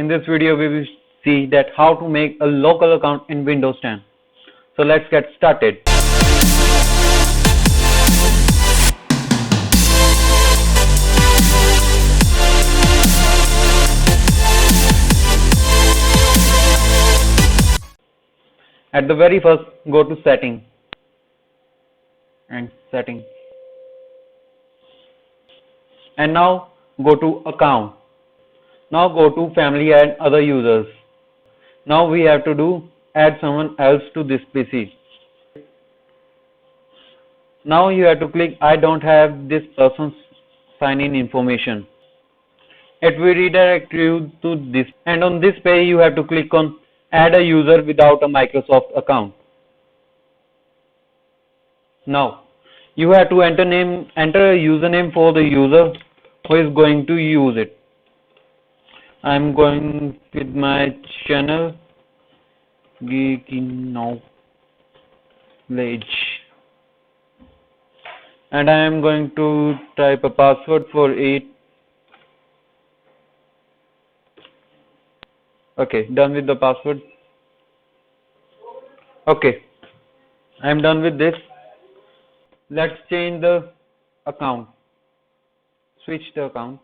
In this video we will see that how to make a local account in Windows 10. So let's get started. At the very first, go to Setting and Setting, and now go to Account. Now go to Family and Other Users. Now we have to add someone else to this PC. Now you have to click I don't have this person's sign-in information. It will redirect you to this, and on this page you have to click on Add a user without a Microsoft account. Now you have to enter a username for the user who is going to use it. I am going with my channel Geeky knowledge, and I am going to type a password for it. Okay, done with the password. Okay, I am done with this. Let's change the account. Switch the account.